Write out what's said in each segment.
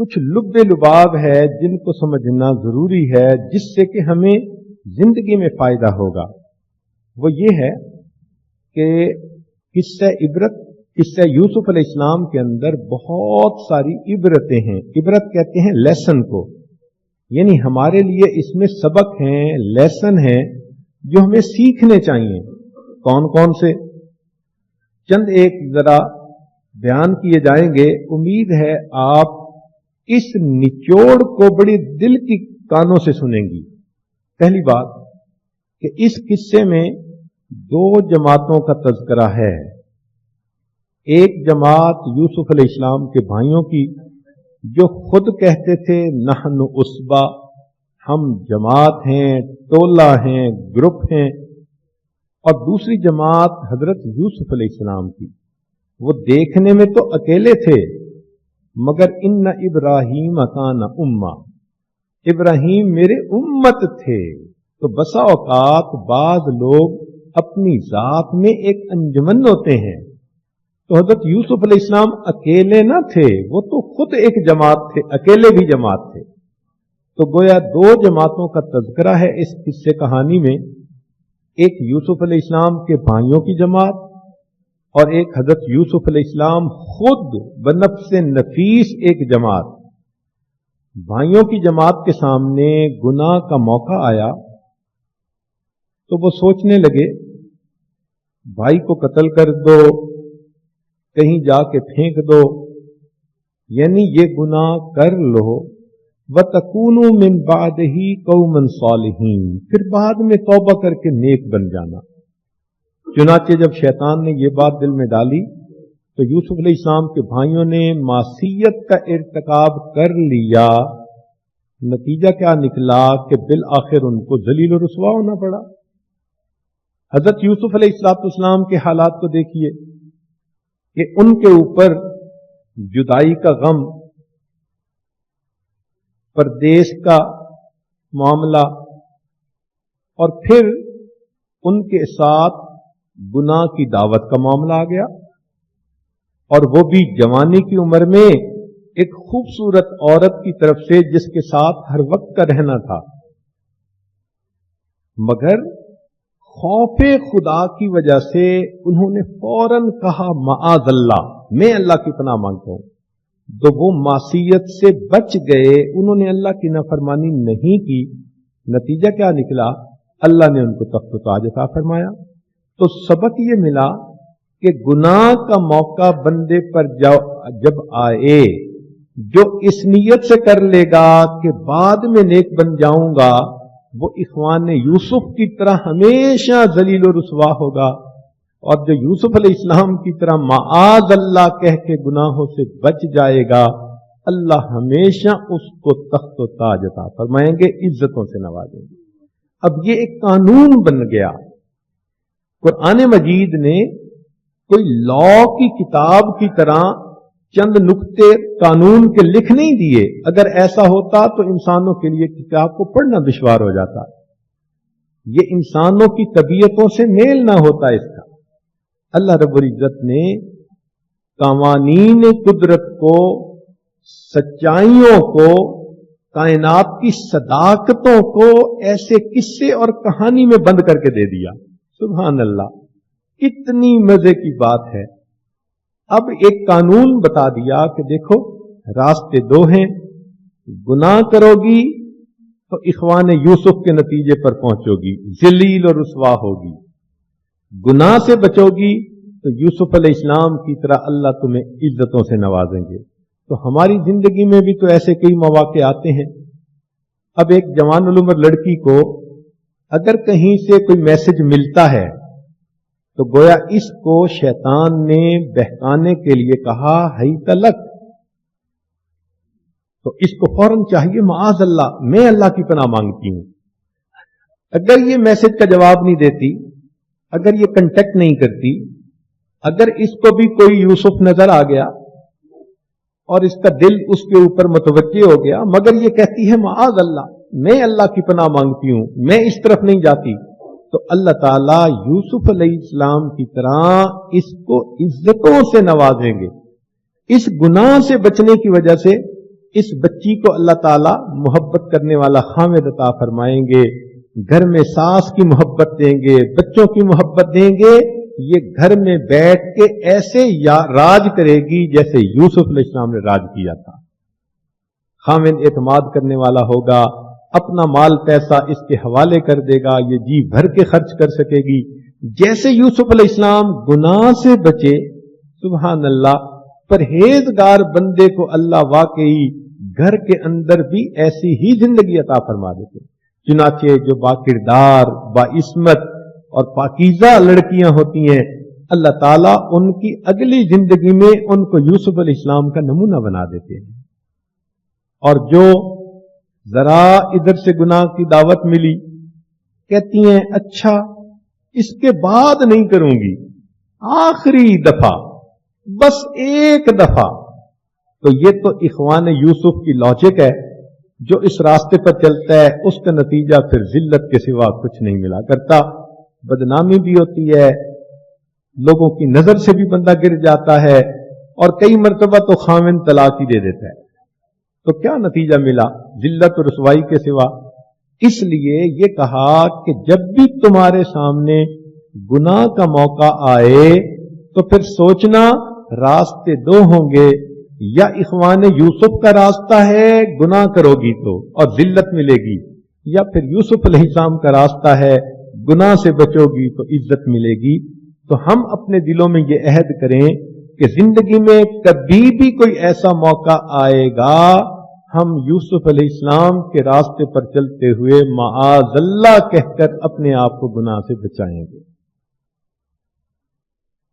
کچھ لب لباب ہے جن کو سمجھنا ضروری ہے، جس سے کہ ہمیں زندگی میں فائدہ ہوگا۔ وہ یہ ہے کہ قصہ یوسف علیہ السلام کے اندر بہت ساری عبرتیں ہیں۔ عبرت کہتے ہیں لیسن کو، یعنی ہمارے لیے اس میں سبق ہیں، لیسن ہیں جو ہمیں سیکھنے چاہیے۔ کون کون سے؟ چند ایک ذرا بیان کیے جائیں گے، امید ہے آپ اس نچوڑ کو بڑی دل کی کانوں سے سنیں گی۔ پہلی بات کہ اس قصے میں دو جماعتوں کا تذکرہ ہے۔ ایک جماعت یوسف علیہ السلام کے بھائیوں کی، جو خود کہتے تھے نحن عصبہ، ہم جماعت ہیں، ٹولہ ہیں، گروپ ہیں، اور دوسری جماعت حضرت یوسف علیہ السلام کی۔ وہ دیکھنے میں تو اکیلے تھے، مگر ان ابراہیم کان امہ، ابراہیم میرے امت تھے۔ تو بسا اوقات بعض لوگ اپنی ذات میں ایک انجمن ہوتے ہیں، تو حضرت یوسف علیہ السلام اکیلے نہ تھے، وہ تو خود ایک جماعت تھے، اکیلے بھی جماعت تھے۔ تو گویا دو جماعتوں کا تذکرہ ہے اس قصے کہانی میں، ایک یوسف علیہ السلام کے بھائیوں کی جماعت، اور ایک حضرت یوسف علیہ السلام خود بنفس نفیس ایک جماعت۔ بھائیوں کی جماعت کے سامنے گناہ کا موقع آیا تو وہ سوچنے لگے بھائی کو قتل کر دو، کہیں جا کے پھینک دو، یعنی یہ گناہ کر لو، وَتَكُونُوا مِن بَعْدِهِ قَوْمًا صَالِحِينَ، پھر بعد میں توبہ کر کے نیک بن جانا۔ چنانچہ جب شیطان نے یہ بات دل میں ڈالی تو یوسف علیہ السلام کے بھائیوں نے معصیت کا ارتکاب کر لیا۔ نتیجہ کیا نکلا کہ بالآخر ان کو ذلیل و رسوا ہونا پڑا۔ حضرت یوسف علیہ السلام کے حالات کو دیکھیے کہ ان کے اوپر جدائی کا غم، پردیس کا معاملہ، اور پھر ان کے ساتھ گناہ کی دعوت کا معاملہ آ گیا، اور وہ بھی جوانی کی عمر میں ایک خوبصورت عورت کی طرف سے جس کے ساتھ ہر وقت کا رہنا تھا۔ مگر خوف خدا کی وجہ سے انہوں نے فوراً کہا معاذ اللہ، میں اللہ کی پناہ مانگتا ہوں۔ تو وہ معصیت سے بچ گئے، انہوں نے اللہ کی نافرمانی نہیں کی۔ نتیجہ کیا نکلا؟ اللہ نے ان کو تخت و تاج عطا فرمایا۔ تو سبق یہ ملا کہ گناہ کا موقع بندے پر جب آئے، جو اس نیت سے کر لے گا کہ بعد میں نیک بن جاؤں گا، وہ اخوان یوسف کی طرح ہمیشہ ذلیل و رسوا ہوگا، اور جو یوسف علیہ السلام کی طرح معاذ اللہ کہہ کے گناہوں سے بچ جائے گا، اللہ ہمیشہ اس کو تخت و تاج عطا فرمائیں گے، عزتوں سے نوازیں گے۔ اب یہ ایک قانون بن گیا۔ قرآن مجید نے کوئی لا کی کتاب کی طرح چند نقطے قانون کے لکھ نہیں دیے۔ اگر ایسا ہوتا تو انسانوں کے لیے کتاب کو پڑھنا دشوار ہو جاتا۔ یہ انسانوں کی طبیعتوں سے میل نہ ہوتا اس کا۔ اللہ رب العزت نے قوانین قدرت کو، سچائیوں کو، کائنات کی صداقتوں کو ایسے قصے اور کہانی میں بند کر کے دے دیا۔ سبحان اللہ، کتنی مزے کی بات ہے۔ اب ایک قانون بتا دیا کہ دیکھو راستے دو ہیں، گناہ کرو گی تو اخوان یوسف کے نتیجے پر پہنچو گی، ذلیل اور رسوا ہوگی۔ گناہ سے بچو گی تو یوسف علیہ السلام کی طرح اللہ تمہیں عزتوں سے نوازیں گے۔ تو ہماری زندگی میں بھی تو ایسے کئی مواقع آتے ہیں۔ اب ایک جوان العمر لڑکی کو اگر کہیں سے کوئی میسج ملتا ہے تو گویا اس کو شیطان نے بہکانے کے لیے کہا ہی تلک، تو اس کو فوراً چاہیے معاذ اللہ، میں اللہ کی پناہ مانگتی ہوں۔ اگر یہ میسج کا جواب نہیں دیتی، اگر یہ کنٹیکٹ نہیں کرتی، اگر اس کو بھی کوئی یوسف نظر آ گیا اور اس کا دل اس کے اوپر متوجہ ہو گیا، مگر یہ کہتی ہے معاذ اللہ، میں اللہ کی پناہ مانگتی ہوں، میں اس طرف نہیں جاتی، تو اللہ تعالیٰ یوسف علیہ السلام کی طرح اس کو عزتوں سے نوازیں گے۔ اس گناہ سے بچنے کی وجہ سے اس بچی کو اللہ تعالیٰ محبت کرنے والا خامد عطا فرمائیں گے، گھر میں ساس کی محبت دیں گے، بچوں کی محبت دیں گے، یہ گھر میں بیٹھ کے ایسے راج کرے گی جیسے یوسف علیہ السلام نے راج کیا تھا۔ خامد اعتماد کرنے والا ہوگا، اپنا مال پیسہ اس کے حوالے کر دے گا، یہ جی بھر کے خرچ کر سکے گی۔ جیسے یوسف علیہ السلام گناہ سے بچے، سبحان اللہ، پرہیزگار بندے کو اللہ واقعی گھر کے اندر بھی ایسی ہی زندگی عطا فرما دیتے۔ چنانچہ جو با کردار، با عصمت اور پاکیزہ لڑکیاں ہوتی ہیں، اللہ تعالیٰ ان کی اگلی زندگی میں ان کو یوسف علیہ السلام کا نمونہ بنا دیتے ہیں۔ اور جو ذرا ادھر سے گناہ کی دعوت ملی، کہتی ہیں اچھا اس کے بعد نہیں کروں گی، آخری دفعہ، بس ایک دفعہ۔ تو یہ تو اخوان یوسف کی لاجک ہے، جو اس راستے پر چلتا ہے اس کا نتیجہ پھر ذلت کے سوا کچھ نہیں ملا کرتا، بدنامی بھی ہوتی ہے، لوگوں کی نظر سے بھی بندہ گر جاتا ہے، اور کئی مرتبہ تو خاوند طلاق ہی دے دیتا ہے۔ تو کیا نتیجہ ملا؟ ذلت اور رسوائی کے سوا۔ اس لیے یہ کہا کہ جب بھی تمہارے سامنے گناہ کا موقع آئے تو پھر سوچنا راستے دو ہوں گے، یا اخوان یوسف کا راستہ ہے گناہ کرو گی تو اور ذلت ملے گی، یا پھر یوسف علیہ السلام کا راستہ ہے گناہ سے بچو گی تو عزت ملے گی۔ تو ہم اپنے دلوں میں یہ عہد کریں کہ زندگی میں کبھی بھی کوئی ایسا موقع آئے گا، ہم یوسف علیہ السلام کے راستے پر چلتے ہوئے معاذ اللہ کہہ کر اپنے آپ کو گناہ سے بچائیں گے۔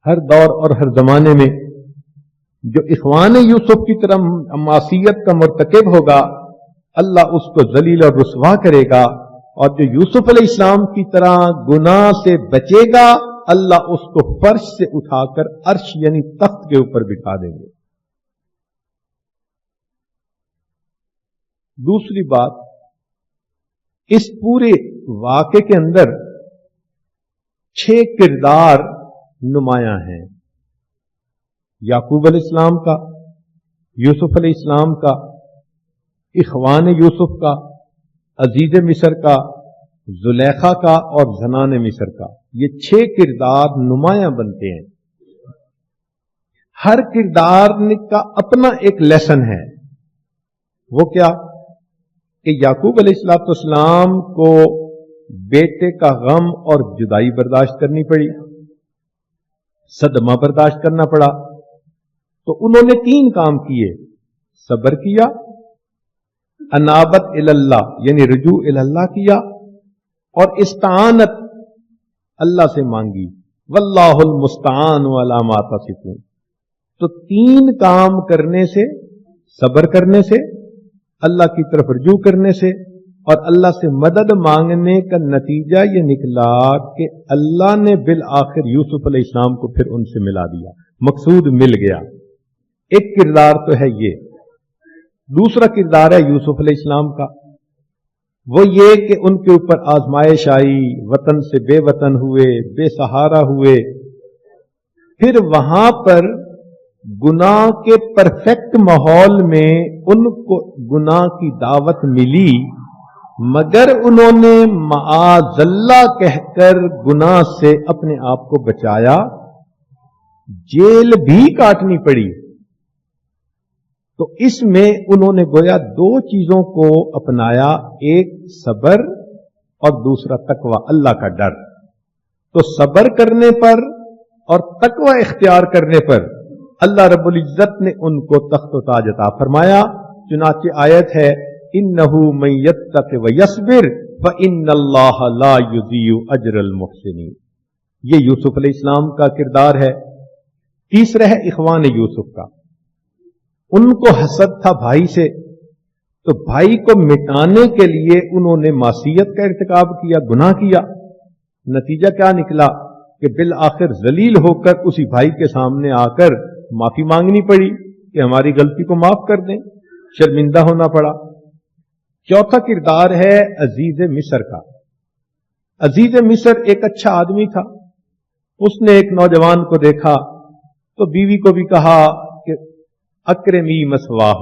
ہر دور اور ہر زمانے میں جو اخوان یوسف کی طرح معصیت کا مرتکب ہوگا، اللہ اس کو ذلیل اور رسوا کرے گا، اور جو یوسف علیہ السلام کی طرح گناہ سے بچے گا، اللہ اس کو فرش سے اٹھا کر عرش یعنی تخت کے اوپر بٹھا دیں گے۔ دوسری بات، اس پورے واقعے کے اندر 6 کردار نمایاں ہیں، یعقوب علیہ السلام کا، یوسف علیہ السلام کا، اخوان یوسف کا، عزیز مصر کا، زلیخا کا اور زنان مصر کا۔ یہ 6 کردار نمایاں بنتے ہیں۔ ہر کردار کا اپنا ایک لیسن ہے۔ وہ کیا کہ یعقوب علیہ السلام کو بیٹے کا غم اور جدائی برداشت کرنی پڑی، صدمہ برداشت کرنا پڑا، تو انہوں نے 3 کام کیے، صبر کیا، انابت اللہ یعنی رجوع اللہ کیا، اور استعانت اللہ سے مانگی، واللہ المستعان علی ما تصفون۔ تو 3 کام کرنے سے، صبر کرنے سے، اللہ کی طرف رجوع کرنے سے، اور اللہ سے مدد مانگنے کا نتیجہ یہ نکلا کہ اللہ نے بالآخر یوسف علیہ السلام کو پھر ان سے ملا دیا، مقصود مل گیا۔ ایک کردار تو ہے یہ۔ دوسرا کردار ہے یوسف علیہ السلام کا، وہ یہ کہ ان کے اوپر آزمائش آئی، وطن سے بے وطن ہوئے، بے سہارا ہوئے، پھر وہاں پر گناہ کے پرفیکٹ ماحول میں ان کو گناہ کی دعوت ملی، مگر انہوں نے معاذ اللہ کہہ کر گناہ سے اپنے آپ کو بچایا، جیل بھی کاٹنی پڑی۔ تو اس میں انہوں نے گویا 2 چیزوں کو اپنایا، ایک صبر اور دوسرا تقوی، اللہ کا ڈر۔ تو صبر کرنے پر اور تقوی اختیار کرنے پر اللہ رب العزت نے ان کو تخت و تاج عطا فرمایا۔ چنانچہ آیت ہے، انہ من یتق ویصبر فان اللہ لا یضیع اجر المحسنین۔ یہ یوسف علیہ السلام کا کردار ہے۔ تیسرا ہے اخوان یوسف کا۔ ان کو حسد تھا بھائی سے، تو بھائی کو مٹانے کے لیے انہوں نے معصیت کا ارتکاب کیا، گناہ کیا۔ نتیجہ کیا نکلا کہ بالآخر ذلیل ہو کر اسی بھائی کے سامنے آ کر معافی مانگنی پڑی کہ ہماری غلطی کو معاف کر دیں، شرمندہ ہونا پڑا۔ چوتھا کردار ہے عزیز مصر کا۔ عزیز مصر ایک اچھا آدمی تھا، اس نے ایک نوجوان کو دیکھا تو بیوی کو بھی کہا کہ اکرمی مثواہ،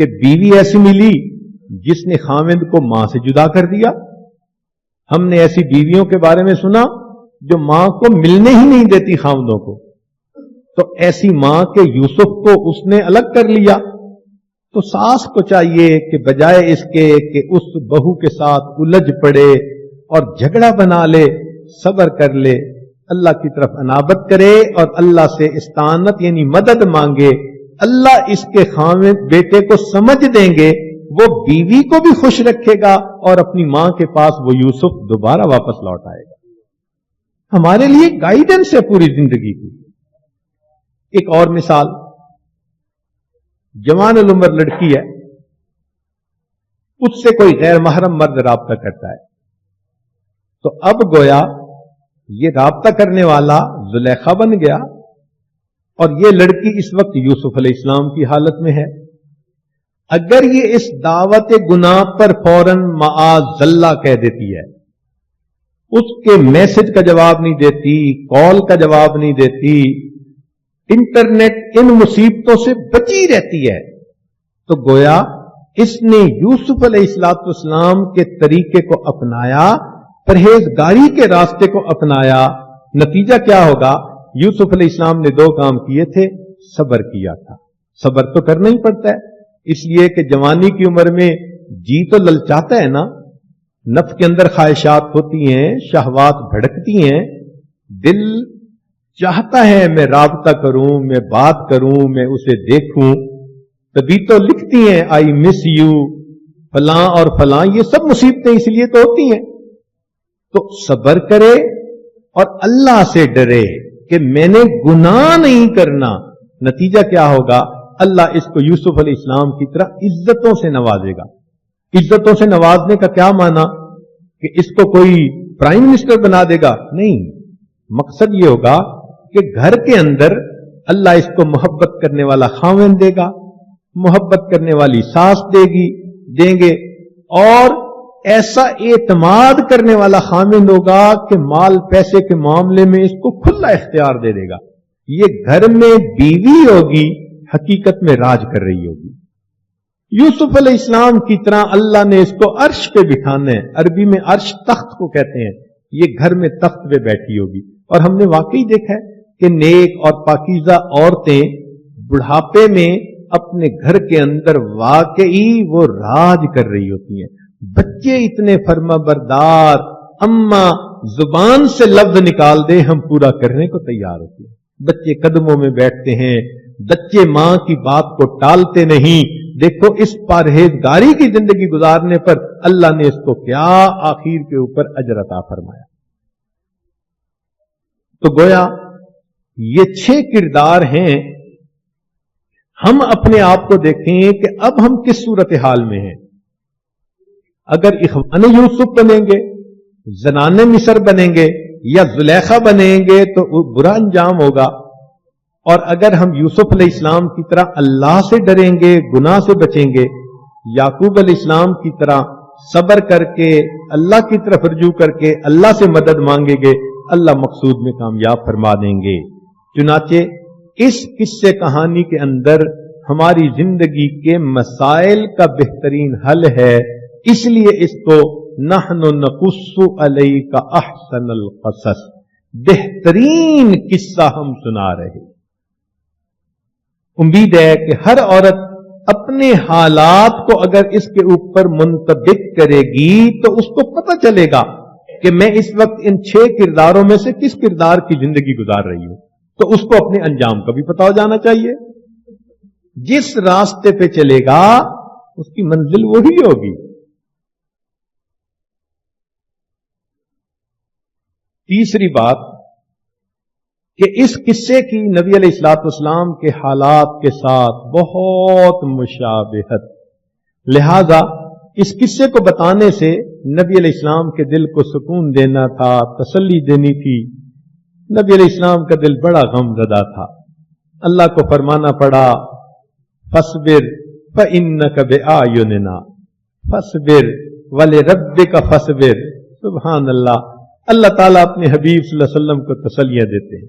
کہ بیوی ایسی ملی جس نے خاوند کو ماں سے جدا کر دیا. ہم نے ایسی بیویوں کے بارے میں سنا جو ماں کو ملنے ہی نہیں دیتی خاوندوں کو. تو ایسی ماں کے یوسف کو اس نے الگ کر لیا. تو ساس کو چاہیے کہ بجائے اس کے کہ اس بہو کے ساتھ الجھ پڑے اور جھگڑا بنا لے، صبر کر لے، اللہ کی طرف انابت کرے اور اللہ سے استعانت یعنی مدد مانگے. اللہ اس کے خاوند بیٹے کو سمجھ دیں گے، وہ بیوی کو بھی خوش رکھے گا اور اپنی ماں کے پاس وہ یوسف دوبارہ واپس لوٹ آئے گا. ہمارے لیے گائیڈنس ہے پوری زندگی کی. ایک اور مثال، جوان العمر لڑکی ہے، اس سے کوئی غیر محرم مرد رابطہ کرتا ہے، تو اب گویا یہ رابطہ کرنے والا زلیخا بن گیا اور یہ لڑکی اس وقت یوسف علیہ السلام کی حالت میں ہے. اگر یہ اس دعوت گناہ پر فوراً معاذ اللہ کہہ دیتی ہے، اس کے میسج کا جواب نہیں دیتی، کال کا جواب نہیں دیتی، انٹرنیٹ ان مصیبتوں سے بچی رہتی ہے، تو گویا اس نے یوسف علیہ السلام کے طریقے کو اپنایا، پرہیزگاری کے راستے کو اپنایا. نتیجہ کیا ہوگا؟ یوسف علیہ السلام نے 2 کام کیے تھے، صبر کیا تھا. صبر تو کرنا ہی پڑتا ہے، اس لیے کہ جوانی کی عمر میں جی تو للچاتا ہے نا، نفس کے اندر خواہشات ہوتی ہیں، شہوات بھڑکتی ہیں، دل چاہتا ہے میں رابطہ کروں، میں بات کروں، میں اسے دیکھوں. تبھی تو لکھتی ہیں آئی مس یو فلاں اور فلاں. یہ سب مصیبتیں اس لیے تو ہوتی ہیں. تو صبر کرے اور اللہ سے ڈرے کہ میں نے گناہ نہیں کرنا. نتیجہ کیا ہوگا؟ اللہ اس کو یوسف علیہ السلام کی طرح عزتوں سے نوازے گا. عزتوں سے نوازنے کا کیا معنی؟ کہ اس کو کوئی پرائم منسٹر بنا دے گا؟ نہیں. مقصد یہ ہوگا کہ گھر کے اندر اللہ اس کو محبت کرنے والا خاوند دے گا، محبت کرنے والی ساس دیں گے، اور ایسا اعتماد کرنے والا خاوند ہوگا کہ مال پیسے کے معاملے میں اس کو کھلا اختیار دے دے گا. یہ گھر میں بیوی ہوگی، حقیقت میں راج کر رہی ہوگی. یوسف علیہ السلام کی طرح اللہ نے اس کو عرش پہ بٹھانا ہے. عربی میں عرش تخت کو کہتے ہیں. یہ گھر میں تخت پہ بیٹھی ہوگی. اور ہم نے واقعی دیکھا ہے کہ نیک اور پاکیزہ عورتیں بڑھاپے میں اپنے گھر کے اندر واقعی وہ راج کر رہی ہوتی ہیں. بچے اتنے فرما بردار، اما زبان سے لفظ نکال دے ہم پورا کرنے کو تیار ہوتے ہیں. بچے قدموں میں بیٹھتے ہیں، بچے ماں کی بات کو ٹالتے نہیں. دیکھو اس پرہیزگاری کی زندگی گزارنے پر اللہ نے اس کو کیا آخر کے اوپر اجر عطا فرمایا. تو گویا یہ 6 کردار ہیں. ہم اپنے آپ کو دیکھیں کہ اب ہم کس صورتحال میں ہیں. اگر اخوان یوسف بنیں گے، زنان مصر بنیں گے یا زلیخا بنیں گے تو برا انجام ہوگا. اور اگر ہم یوسف علیہ السلام کی طرح اللہ سے ڈریں گے، گناہ سے بچیں گے، یعقوب علیہ السلام کی طرح صبر کر کے اللہ کی طرف رجوع کر کے اللہ سے مدد مانگیں گے، اللہ مقصود میں کامیاب فرما دیں گے. چنانچہ اس قصے کہانی کے اندر ہماری زندگی کے مسائل کا بہترین حل ہے. اس لیے اس کو نحن نقص علیک احسن القصص، بہترین قصہ ہم سنا رہے. امید ہے کہ ہر عورت اپنے حالات کو اگر اس کے اوپر منطبق کرے گی تو اس کو پتہ چلے گا کہ میں اس وقت ان 6 کرداروں میں سے کس کردار کی زندگی گزار رہی ہوں. تو اس کو اپنے انجام کا بھی پتہ ہو جانا چاہیے. جس راستے پہ چلے گا اس کی منزل وہی ہوگی. تیسری بات کہ اس قصے کی نبی علیہ الصلوۃ والسلام کے حالات کے ساتھ بہت مشابہت، لہذا اس قصے کو بتانے سے نبی علیہ السلام کے دل کو سکون دینا تھا، تسلی دینی تھی. نبی علیہ السلام کا دل بڑا غم زدہ تھا. اللہ کو فرمانا پڑا فاصبر فإنک بأعیننا فاصبر ولربک فاصبر. سبحان اللہ. اللہ تعالیٰ اپنے حبیب صلی اللہ علیہ وسلم کو تسلیاں دیتے ہیں.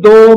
2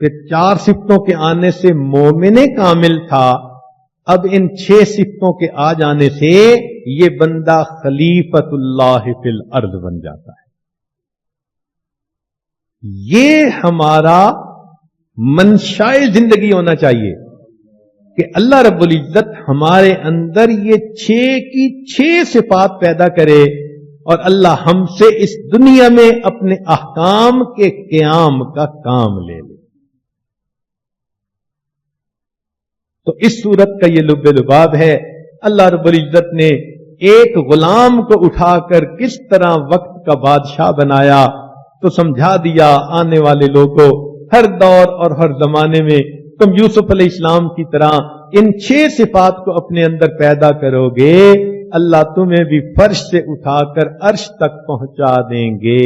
پھر 4 صفتوں کے آنے سے مومن کامل تھا، اب ان 6 صفتوں کے آ جانے سے یہ بندہ خلیفۃ اللہ فی الارض بن جاتا ہے۔ یہ ہمارا منشائے زندگی ہونا چاہیے کہ اللہ رب العزت ہمارے اندر یہ 6 کی 6 صفات پیدا کرے اور اللہ ہم سے اس دنیا میں اپنے احکام کے قیام کا کام لے لے۔ تو اس صورت کا یہ لب لباب ہے۔ اللہ رب العزت نے ایک غلام کو اٹھا کر کس طرح وقت کا بادشاہ بنایا، تو سمجھا دیا آنے والے لوگوں، ہر دور اور ہر زمانے میں تم یوسف علیہ السلام کی طرح ان 6 صفات کو اپنے اندر پیدا کرو گے، اللہ تمہیں بھی فرش سے اٹھا کر عرش تک پہنچا دیں گے۔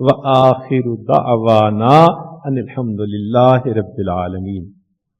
وآخر دعوانا ان الحمد للہ رب العالمین۔